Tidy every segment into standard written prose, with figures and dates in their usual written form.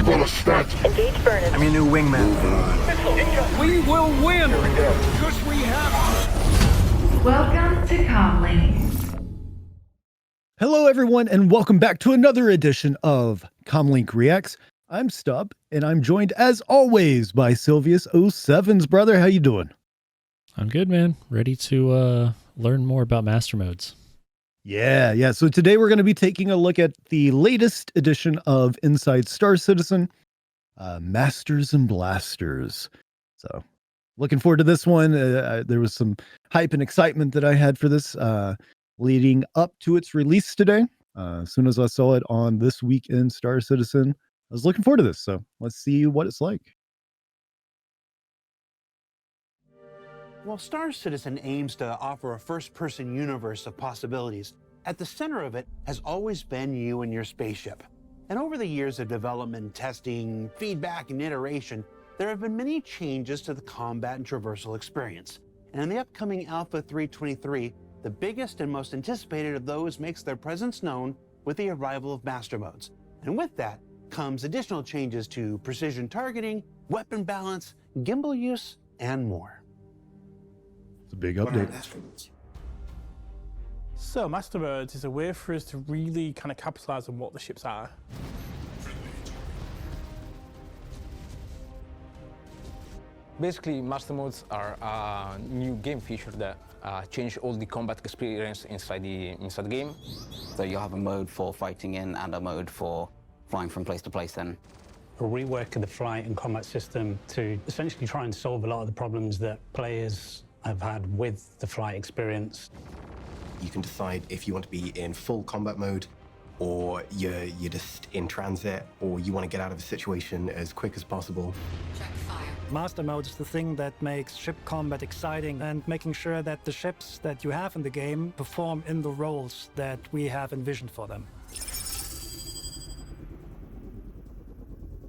gonna start. Engage Vernon. I'm your new wingman. We will win! Because we have... Welcome to CommLink. Hello, everyone, and welcome back to another edition of CommLink Reacts. I'm Stubb, and I'm joined, as always, by Silvius 07's brother. How you doing? I'm good, man. Ready to learn more about master modes. Yeah. So today we're going to be taking a look at the latest edition of Inside Star Citizen, Masters and Blasters. So looking forward to this one. There was some hype and excitement that I had for this leading up to its release today. As soon as I saw it on This Week in Star Citizen, I was looking forward to this. So let's see what it's like. While Star Citizen aims to offer a first-person universe of possibilities, at the center of it has always been you and your spaceship. And over the years of development, testing, feedback, and iteration, there have been many changes to the combat and traversal experience. And in the upcoming Alpha 323, the biggest and most anticipated of those makes their presence known with the arrival of Master Modes. And with that comes additional changes to precision targeting, weapon balance, gimbal use, and more. It's a big update. So Master Modes is a way for us to really kind of capitalize on what the ships are. Basically, Master Modes are a new game feature that change all the combat experience inside the game. So you'll have a mode for fighting in and a mode for flying from place to place then. A rework of the flight and combat system to essentially try and solve a lot of the problems that players have had with the flight experience. You can decide if you want to be in full combat mode, or you're just in transit, or you want to get out of a situation as quick as possible. Master mode is the thing that makes ship combat exciting and making sure that the ships that you have in the game perform in the roles that we have envisioned for them.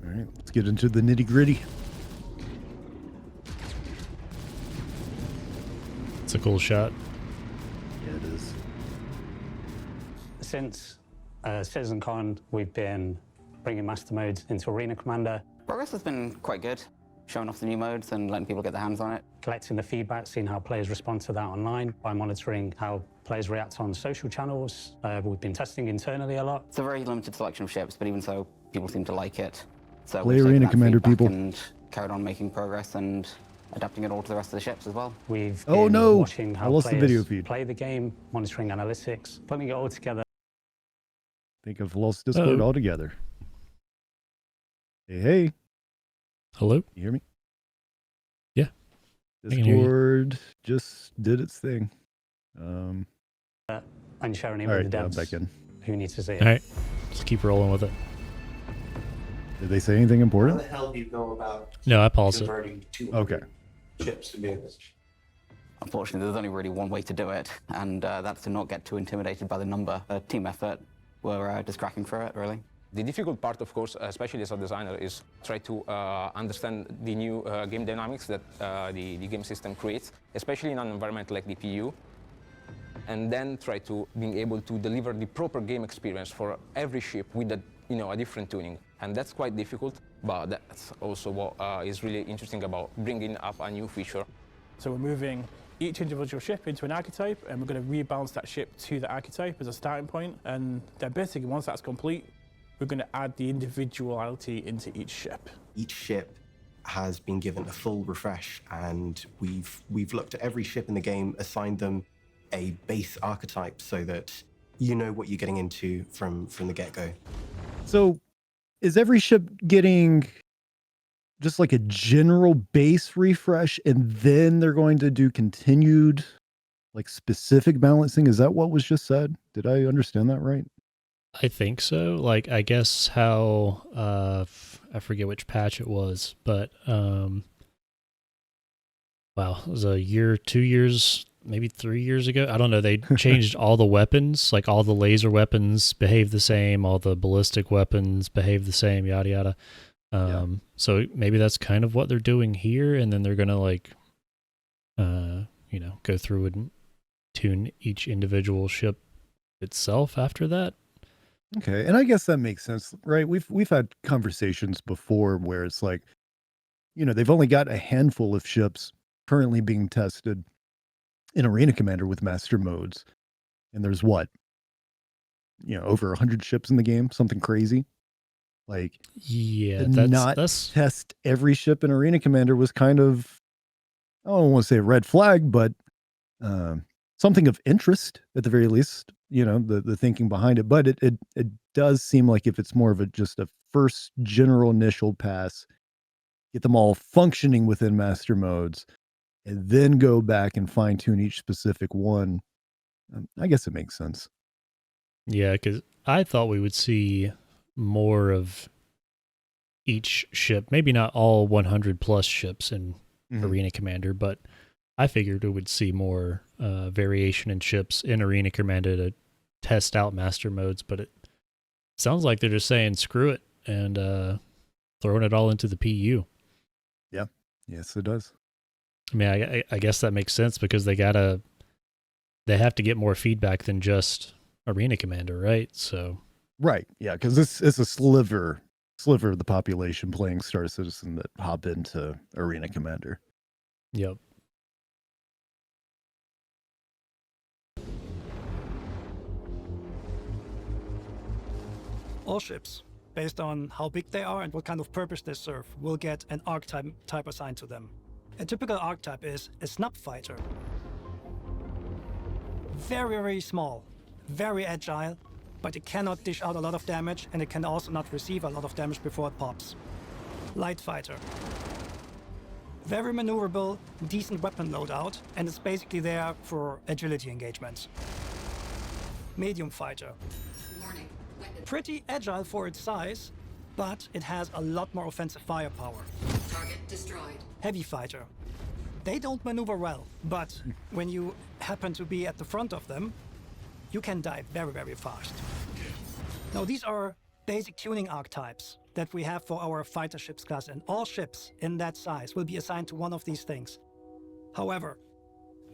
All right, let's get into the nitty-gritty. It's a cool shot. Yeah, it is. Since CitizenCon, we've been bringing Master Mode into Arena Commander. Progress has been quite good, showing off the new modes and letting people get their hands on it. Collecting the feedback, seeing how players respond to that online, by monitoring how players react on social channels. We've been testing internally a lot. It's a very limited selection of ships, but even so, people seem to like it. So play we've taken Arena that Commander, feedback people. And carried on making progress and adapting it all to the rest of the ships as well. We've Oh been no, watching I how lost the players video feed. play the game, monitoring analytics, putting it all together. I think I've lost Discord altogether. Hey. Hello? You hear me? Yeah. I can hear you. Discord just did its thing. And sharing it All with right, the I'm devs back in. who need to see it. All right, just keep rolling with it. Did they say anything How important? the hell do you go about No, I paused it. converting 2 Okay. chips to be able to... Unfortunately, there's only really one way to do it, and that's to not get too intimidated by the number. A team effort. We're just cracking through it, really. The difficult part, of course, especially as a designer, is try to understand the new game dynamics that the game system creates, especially in an environment like the PU, and then try to being able to deliver the proper game experience for every ship with a different tuning. And that's quite difficult, but that's also what is really interesting about bringing up a new feature. So we're moving each individual ship into an archetype, and we're going to rebalance that ship to the archetype as a starting point. And then basically, once that's complete, we're going to add the individuality into each ship. Each ship has been given a full refresh, and we've looked at every ship in the game, assigned them a base archetype so that you know what you're getting into from the get-go. So is every ship getting just like a general base refresh, and then they're going to do continued, like, specific balancing? Is that what was just said? Did I understand that right? I think so. Like, I guess how, I forget which patch it was, but, wow, it was a year, 2 years, maybe 3 years ago. I don't know. They changed all the weapons, like all the laser weapons behave the same, all the ballistic weapons behave the same, yada, yada. So maybe that's kind of what they're doing here. And then they're going to, like, go through and tune each individual ship itself after that. Okay, and I guess that makes sense, right? We've had conversations before where it's like, they've only got a handful of ships currently being tested in Arena Commander with master modes, and there's what, over 100 ships in the game, something crazy. Like, Yeah, to not that's test every ship in Arena Commander was kind of, I don't want to say a red flag, but something of interest at the very least. The thinking behind it, but it does seem like if it's more of just a first general initial pass, get them all functioning within master modes, and then go back and fine tune each specific one. I guess it makes sense. Yeah, because I thought we would see more of each ship, maybe not all 100 plus ships in Arena Commander, but I figured we would see more variation in ships in Arena Commander to test out master modes, but it sounds like they're just saying screw it and throwing it all into the PU. Yeah, yes, it does. I mean, I guess that makes sense because they have to get more feedback than just Arena Commander, right? So right, yeah, because it's a sliver of the population playing Star Citizen that hop into Arena Commander. Yep. All ships, based on how big they are and what kind of purpose they serve, will get an archetype assigned to them. A typical archetype is a snub fighter. Very, very small, very agile, but it cannot dish out a lot of damage, and it can also not receive a lot of damage before it pops. Light fighter. Very maneuverable, decent weapon loadout, and it's basically there for agility engagements. Medium fighter. Pretty agile for its size, but it has a lot more offensive firepower. Target destroyed. Heavy fighter. They don't maneuver well, but when you happen to be at the front of them, you can die very, very fast. Now, these are basic tuning archetypes that we have for our fighter ships class, and all ships in that size will be assigned to one of these things. However,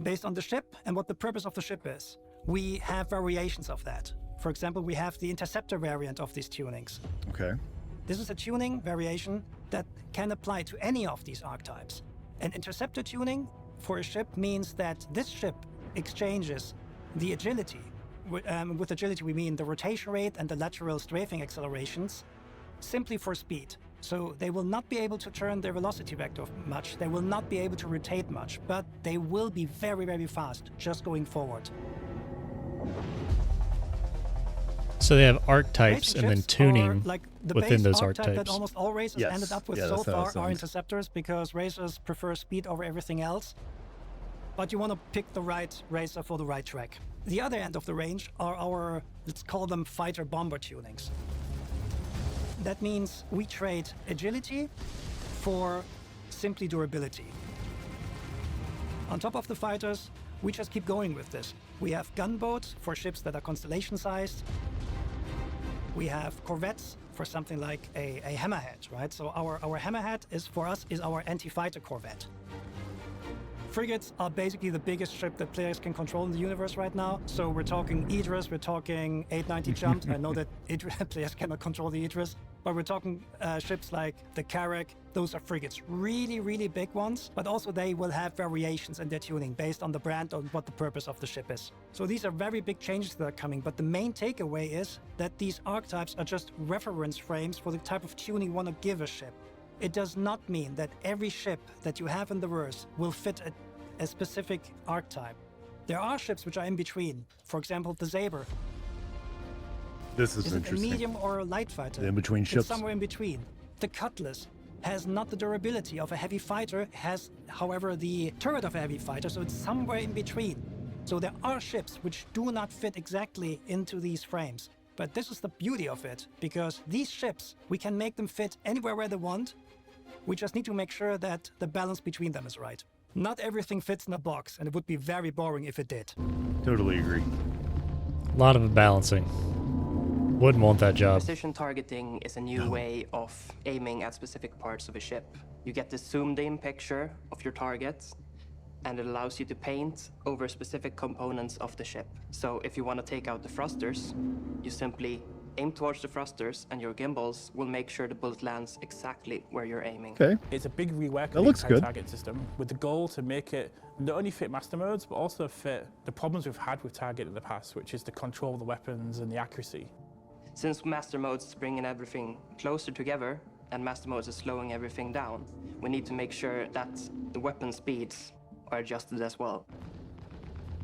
based on the ship and what the purpose of the ship is, we have variations of that. For example, we have the interceptor variant of these tunings. Okay. This is a tuning variation that can apply to any of these archetypes. An interceptor tuning for a ship means that this ship exchanges the agility. With agility, we mean the rotation rate and the lateral strafing accelerations simply for speed. So they will not be able to turn their velocity vector much. They will not be able to rotate much, but they will be very, very fast just going forward. So they have archetypes Racing and then ships tuning are like the within base those archetype archetypes. that almost all racers Yes. ended up with Yeah, so that's how it far are sounds. interceptors, because racers prefer speed over everything else. But you want to pick the right racer for the right track. The other end of the range are our, let's call them fighter bomber tunings. That means we trade agility for simply durability. On top of the fighters, we just keep going with this. We have gunboats for ships that are constellation-sized. We have corvettes for something like a hammerhead, right? So our hammerhead is, for us, is our anti-fighter corvette. Frigates are basically the biggest ship that players can control in the universe right now. So we're talking Idris, we're talking 890 Jump. I know that players cannot control the Idris, but we're talking ships like the Carrack. Those are frigates, really, really big ones, but also they will have variations in their tuning based on the brand and what the purpose of the ship is. So these are very big changes that are coming, but the main takeaway is that these archetypes are just reference frames for the type of tuning you want to give a ship. It does not mean that every ship that you have in the verse will fit a specific archetype. There are ships which are in between. For example, the Saber. This is Is it a interesting. medium or a light fighter? The in-between It's ships. somewhere in between. The Cutlass has not the durability of a heavy fighter, has, however, the turret of a heavy fighter, so it's somewhere in between. So there are ships which do not fit exactly into these frames. But this is the beauty of it, because these ships, we can make them fit anywhere where they want. We just need to make sure that the balance between them is right. Not everything fits in a box, and it would be very boring if it did. Totally agree. A lot of balancing. Wouldn't want that job. Precision targeting is a new way of aiming at specific parts of a ship. You get the zoomed-in picture of your target, and it allows you to paint over specific components of the ship. So if you want to take out the thrusters, you simply aim towards the thrusters, and your gimbals will make sure the bullet lands exactly where you're aiming. Okay. It's a big rework That of the looks entire good. target system with the goal to make it not only fit master modes, but also fit the problems we've had with target in the past, which is the control of the weapons and the accuracy. Since master modes is bringing everything closer together and master modes is slowing everything down, we need to make sure that the weapon speeds are adjusted as well.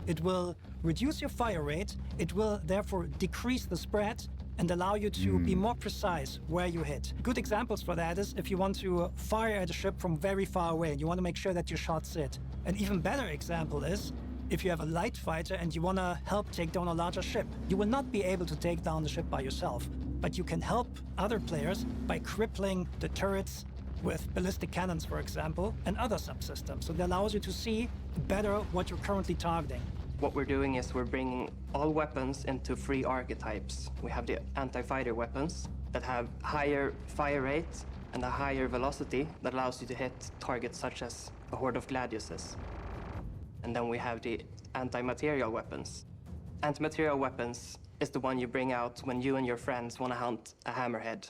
It will reduce your fire rate, it will therefore decrease the spread and allow you to be more precise where you hit. Good examples for that is if you want to fire at a ship from very far away and you want to make sure that your shots hit. An even better example is if you have a light fighter and you want to help take down a larger ship. You will not be able to take down the ship by yourself, but you can help other players by crippling the turrets with ballistic cannons, for example, and other subsystems. So it allows you to see better what you're currently targeting. What we're doing is we're bringing all weapons into 3 archetypes. We have the anti-fighter weapons that have higher fire rate and a higher velocity that allows you to hit targets such as a horde of gladiuses. And then we have the anti-material weapons. Anti-material weapons is the one you bring out when you and your friends want to hunt a hammerhead.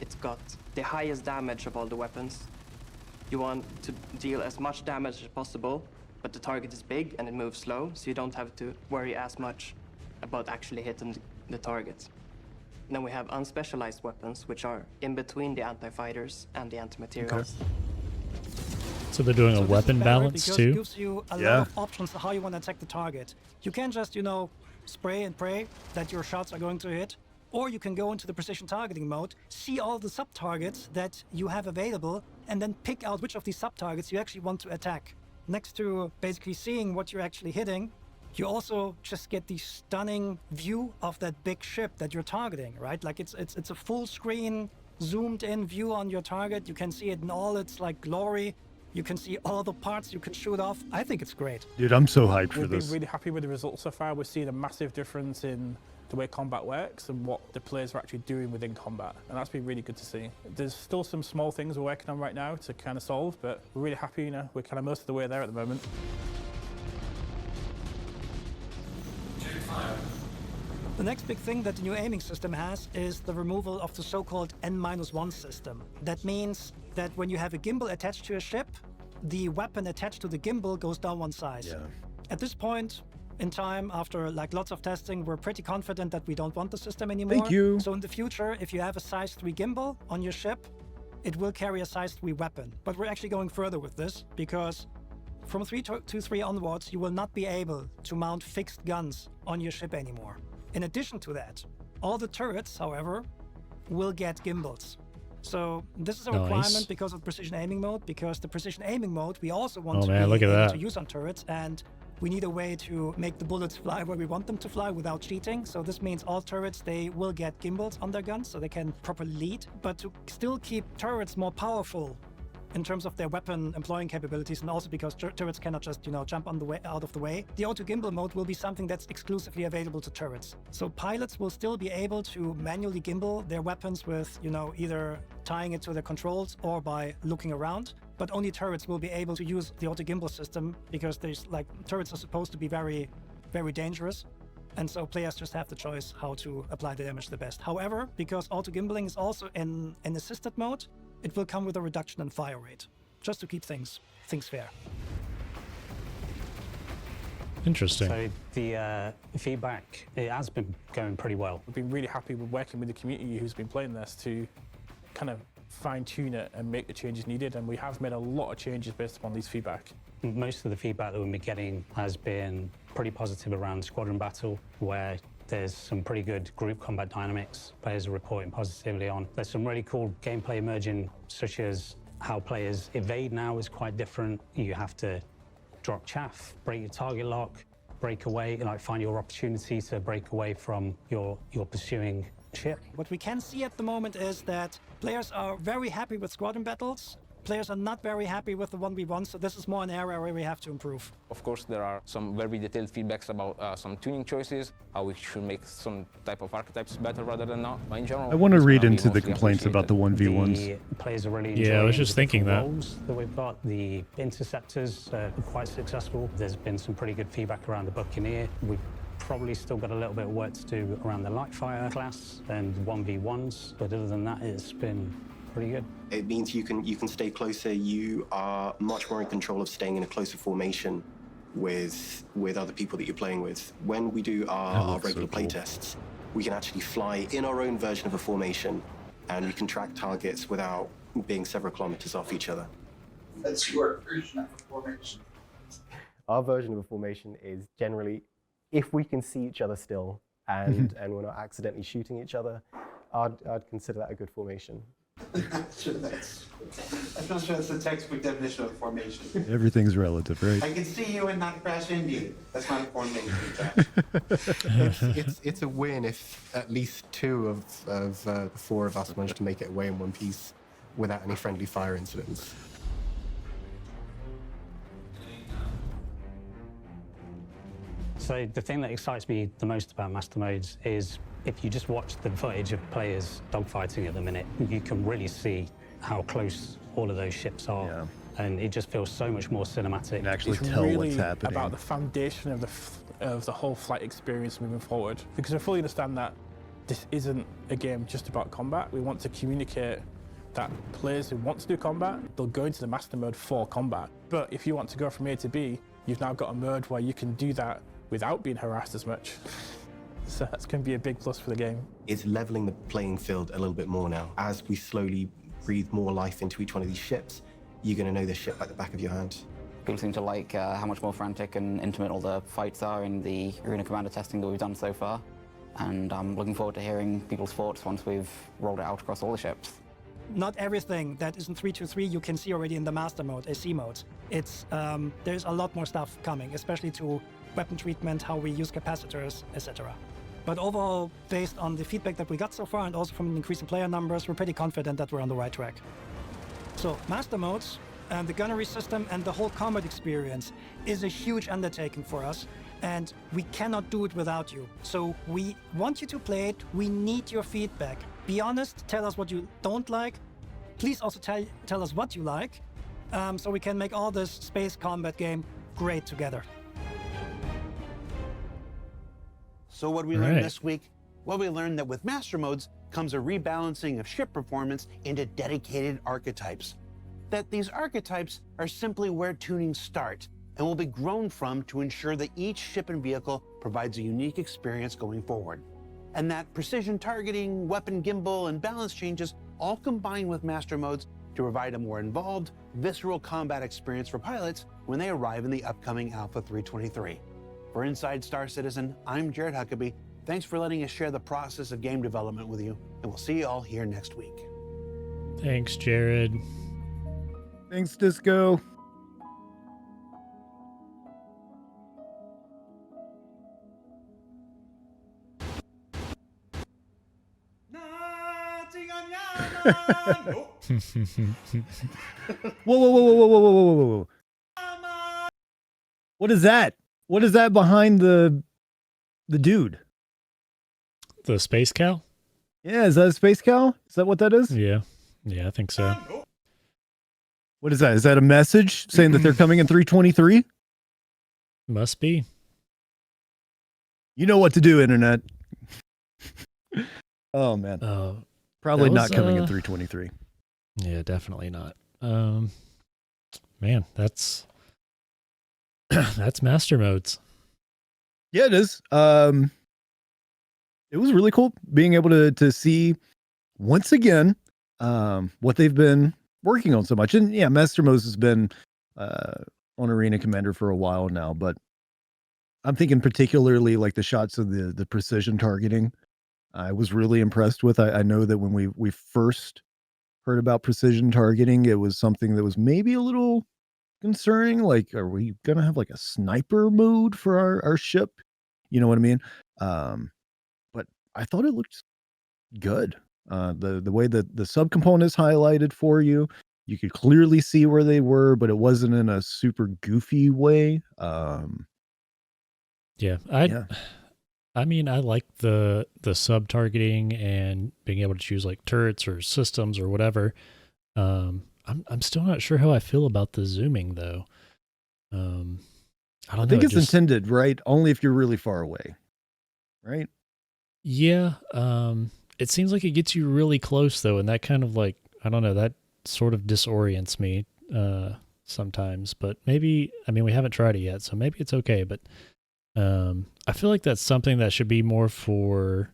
It's got the highest damage of all the weapons. You want to deal as much damage as possible, but the target is big and it moves slow, so you don't have to worry as much about actually hitting the target. And then we have unspecialized weapons, which are in between the anti-fighters and the anti-materials. So they're doing a weapon balance because too? It gives you a lot of options to how you want to attack the target. You can just, spray and pray that your shots are going to hit, or you can go into the precision targeting mode, see all the sub-targets that you have available, and then pick out which of these sub-targets you actually want to attack. Next to basically seeing what you're actually hitting, you also just get the stunning view of that big ship that you're targeting, right? Like it's a full screen, zoomed in view on your target. You can see it in all its glory. You can see all the parts you can shoot off. I think it's great. Dude, I'm so hyped for We've this. been really happy with the results so far. We're seeing a massive difference in the way combat works and what the players are actually doing within combat. And that's been really good to see. There's still some small things we're working on right now to kind of solve, but we're really happy, we're kind of most of the way there at the moment. The next big thing that the new aiming system has is the removal of the so-called N-1 system. That means that when you have a gimbal attached to a ship, the weapon attached to the gimbal goes down one size. Yeah. At this point in time, after lots of testing, we're pretty confident that we don't want the system anymore. Thank you. So in the future, if you have a size 3 gimbal on your ship, it will carry a size 3 weapon. But we're actually going further with this because from 3 onwards, you will not be able to mount fixed guns on your ship anymore. In addition to that, all the turrets, however, will get gimbals. So this is a requirement because of precision aiming mode, because the precision aiming mode we also want to be able to use on turrets, and we need a way to make the bullets fly where we want them to fly without cheating. So this means all turrets, they will get gimbals on their guns so they can properly lead. But to still keep turrets more powerful in terms of their weapon employing capabilities, and also because turrets cannot just, jump on the way out of the way, the auto gimbal mode will be something that's exclusively available to turrets. So pilots will still be able to manually gimbal their weapons with, either tying it to their controls or by looking around. But only turrets will be able to use the auto gimbal system because turrets are supposed to be very, very dangerous. And so players just have the choice how to apply the damage the best. However, because auto gimbaling is also in an assisted mode, it will come with a reduction in fire rate, just to keep things fair. Interesting. So the feedback, it has been going pretty well. We've been really happy with working with the community who's been playing this to kind of fine-tune it and make the changes needed, and we have made a lot of changes based upon these feedback. Most of the feedback that we've been getting has been pretty positive around squadron battle, where there's some pretty good group combat dynamics players are reporting positively on. There's some really cool gameplay emerging, such as how players evade now is quite different. You have to drop chaff, break your target lock, break away, find your opportunity to break away from your pursuing ship. What we can see at the moment is that players are very happy with squadron battles. Players are not very happy with the 1v1, so this is more an area where we have to improve. Of course, there are some very detailed feedbacks about some tuning choices, how we should make some type of archetypes better rather than not. But in general, I want to read into the complaints about the 1v1s. The players are really I was just thinking that. roles that we've got. The interceptors are quite successful. There's been some pretty good feedback around the Buccaneer. We've probably still got a little bit of work to do around the light fire class and 1v1s, but other than that, it's been pretty good. It means you can stay closer. You are much more in control of staying in a closer formation with other people that you're playing with. When we do our regular playtests, we can actually fly in our own version of a formation, and we can track targets without being several kilometers off each other. That's your version of a formation. Our version of a formation is generally, if we can see each other still and we're not accidentally shooting each other, I'd consider that a good formation. I'm not sure that's the textbook definition of formation. Everything's relative, right? I can see you and not crash into you. That's not a formation. It's a win if at least two of the four of us manage to make it away in one piece without any friendly fire incidents. So the thing that excites me the most about Master Modes is if you just watch the footage of players dogfighting at the minute, you can really see how close all of those ships are. Yeah. And it just feels so much more cinematic. You can actually It's tell really what's happening. about the foundation of the whole flight experience moving forward. Because I fully understand that this isn't a game just about combat. We want to communicate that players who want to do combat, they'll go into the Master Mode for combat. But if you want to go from A to B, you've now got a mode where you can do that without being harassed as much. So that's going to be a big plus for the game. It's leveling the playing field a little bit more now. As we slowly breathe more life into each one of these ships, you're going to know this ship like the back of your hand. People seem to like how much more frantic and intimate all the fights are in the Arena Commander testing that we've done so far. And I'm looking forward to hearing people's thoughts once we've rolled it out across all the ships. Not everything that is in 3.2.3 you can see already in the Master Mode, AC mode. There's a lot more stuff coming, especially to weapon treatment, how we use capacitors, etc. But overall, based on the feedback that we got so far and also from increasing player numbers, we're pretty confident that we're on the right track. So Master Modes and the gunnery system and the whole combat experience is a huge undertaking for us, and we cannot do it without you. So we want you to play it. We need your feedback. Be honest, tell us what you don't like. Please also tell us what you like, so we can make all this space combat game great together. So what we learned this week? Well, we learned that with Master Modes comes a rebalancing of ship performance into dedicated archetypes. That these archetypes are simply where tunings start and will be grown from to ensure that each ship and vehicle provides a unique experience going forward. And that precision targeting, weapon gimbal, and balance changes all combine with Master Modes to provide a more involved, visceral combat experience for pilots when they arrive in the upcoming Alpha 323. For Inside Star Citizen, I'm Jared Huckabee. Thanks for letting us share the process of game development with you, and we'll see you all here next week. Thanks, Jared. Thanks, Disco. Whoa. What is that? What is that behind the dude? The space cow? Yeah, is that a space cow? Is that what that is? Yeah, I think so. What is that? Is that a message saying that they're coming in 323? Must be. You know what to do, Internet. Oh, man. Probably not coming in 323. Yeah, definitely not. Man, that's Master Modes. Yeah, it is. It was really cool being able to see once again what they've been working on so much. And yeah, Master Modes has been on Arena Commander for a while now, but I'm thinking particularly like the shots of the precision targeting. I was really impressed with. I know that when we first heard about precision targeting, it was something that was maybe a little concerning. Like, are we gonna have like a sniper mode for our ship? You know what I mean? But I thought it looked good. The way that the subcomponents highlighted for you, you could clearly see where they were, but it wasn't in a super goofy way. I mean, I like the sub targeting and being able to choose like turrets or systems or whatever. I'm still not sure how I feel about the zooming though. I don't know. I think it's intended, right? Only if you're really far away. right? Yeah. It seems like it gets you really close though, and that kind of like, I don't know, that sort of disorients me sometimes. But maybe, I mean, we haven't tried it yet, so maybe it's okay. But I feel like that's something that should be more for,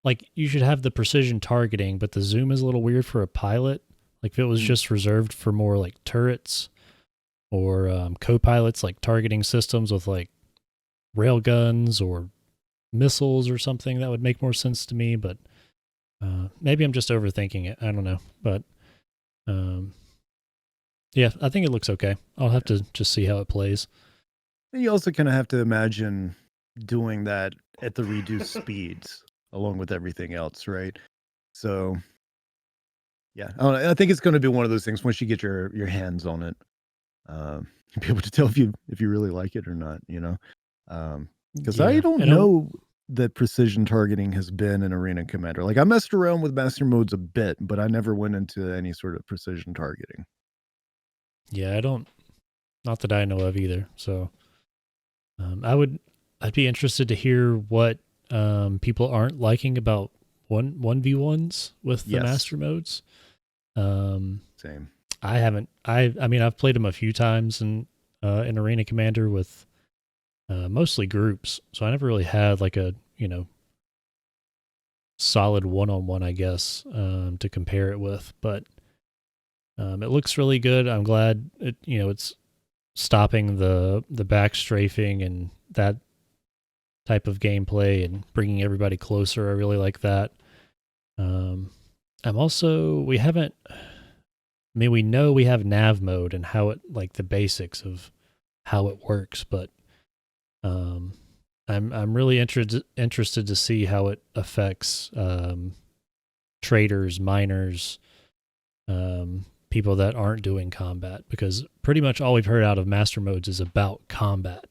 like, you should have the precision targeting, but the zoom is a little weird for a pilot. Like if it was just reserved for more like turrets or co-pilots, like targeting systems with like rail guns or missiles or something, that would make more sense to me. But maybe I'm just overthinking it. I don't know. But yeah, I think it looks okay. I'll have to just see how it plays. And you also kind of have to imagine doing that at the reduced speeds along with everything else, right? So yeah, I think it's going to be one of those things once you get your hands on it, you'll be able to tell if you really like it or not, you know? Because I don't know that precision targeting has been an Arena Commander. Like I messed around with master modes a bit, but I never went into any sort of precision targeting. Yeah, not that I know of either. So I'd be interested to hear what people aren't liking about 1v1s with the master modes. Same. I mean, I've played them a few times in Arena Commander with mostly groups, so I never really had like a, you know, solid one-on-one, I guess, to compare it with. But it looks really good. I'm glad it's stopping the back strafing and that type of gameplay and bringing everybody closer. I really like that. We know we have nav mode and how it, like the basics of how it works, but I'm really interested to see how it affects traders, miners, people that aren't doing combat, because pretty much all we've heard out of master modes is about combat,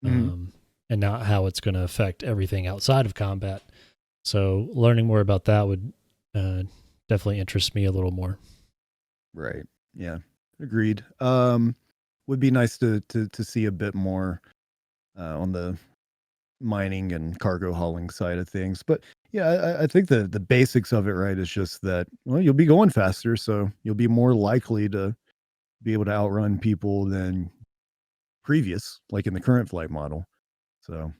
and not how it's going to affect everything outside of combat. So learning more about that would definitely interest me a little more. Right. Yeah. Agreed. Would be nice to see a bit more on the mining and cargo hauling side of things. But yeah, I think the basics of it, right, is just that, well, you'll be going faster, so you'll be more likely to be able to outrun people than previous, like in the current flight model. So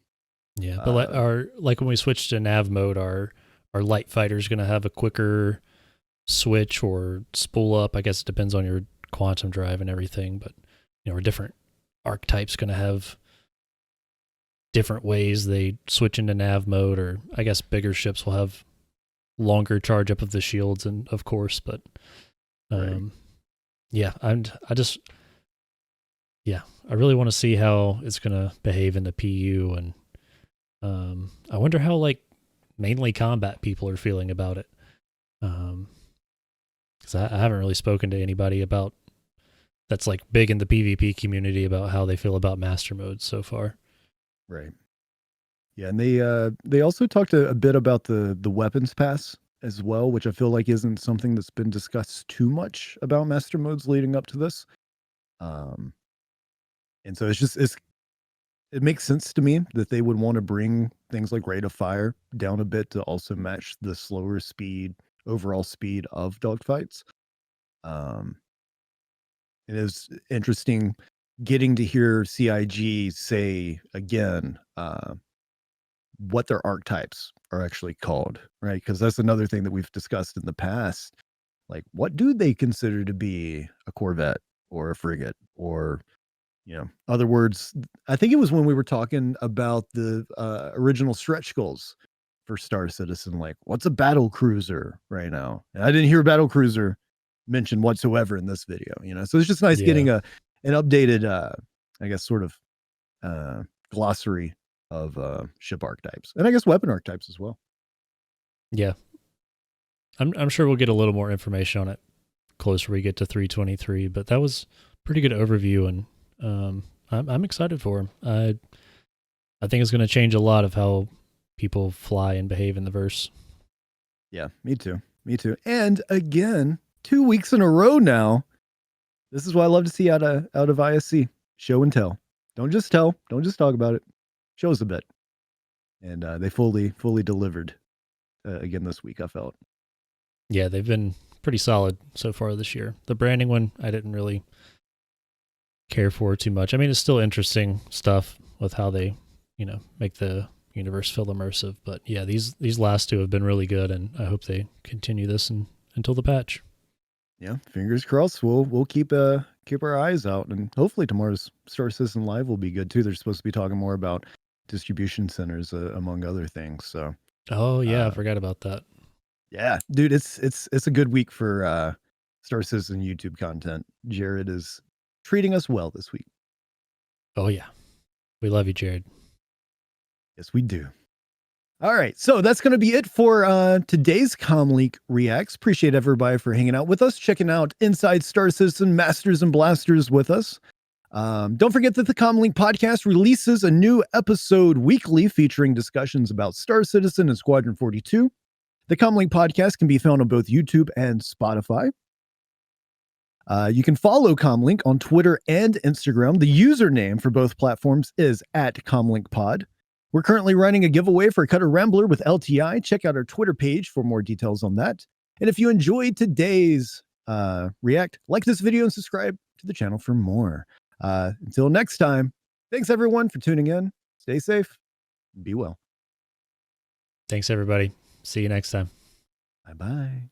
yeah, but like when we switch to nav mode, our light fighter's going to have a quicker switch or spool up. I guess it depends on your quantum drive and everything, but our different archetypes going to have different ways they switch into nav mode, or I guess bigger ships will have longer charge up of the shields, and of course, but yeah, I really want to see how it's going to behave in the PU, and I wonder how like mainly combat people are feeling about it, because I haven't really spoken to anybody about that's like big in the PvP community about how they feel about master modes so far. Right. Yeah, and they also talked a bit about the weapons pass as well, which I feel like isn't something that's been discussed too much about master modes leading up to this. And so it makes sense to me that they would want to bring things like rate of fire down a bit to also match the slower overall speed of dogfights. It is interesting getting to hear CIG say again what their archetypes are actually called, right? Because that's another thing that we've discussed in the past. Like, what do they consider to be a corvette or a frigate, or other words? I think it was when we were talking about the original stretch goals for Star Citizen, like, what's a battle cruiser right now? And I didn't hear battle cruiser mentioned whatsoever in this video, so it's just nice getting an updated I guess sort of glossary of ship archetypes, and I guess weapon archetypes as well. Yeah, I'm sure we'll get a little more information on it closer we get to 323, but that was pretty good overview, and I'm excited for him. I think it's going to change a lot of how people fly and behave in the verse. Yeah, me too. And again, 2 weeks in a row now. This is what I love to see out of ISC. Show and tell. Don't just talk about it. Show us a bit. and they fully delivered again this week, I felt. Yeah, they've been pretty solid so far this year. The branding one, I didn't really care for too much. I mean, it's still interesting stuff with how they, make the universe feel immersive. But yeah, these last two have been really good, and I hope they continue this until the patch. Yeah, fingers crossed. We'll keep our eyes out, and hopefully tomorrow's Star Citizen Live will be good too. They're supposed to be talking more about distribution centers, among other things. So. Oh yeah, I forgot about that. Yeah, dude, it's a good week for Star Citizen YouTube content. Jared is treating us well this week. Oh yeah, we love you, Jared. Yes, we do. All right, so that's going to be it for today's CommLink Reacts. Appreciate everybody for hanging out with us, checking out Inside Star Citizen Masters and Blasters with us. Don't forget that the CommLink Podcast releases a new episode weekly featuring discussions about Star Citizen and Squadron 42. The CommLink Podcast can be found on both YouTube and Spotify. You can follow CommLink on Twitter and Instagram. The username for both platforms is @CommLinkPod. We're currently running a giveaway for Cutter Rambler with LTI. Check out our Twitter page for more details on that. And if you enjoyed today's React, like this video and subscribe to the channel for more. Until next time, thanks everyone for tuning in. Stay safe. Be well. Thanks, everybody. See you next time. Bye-bye.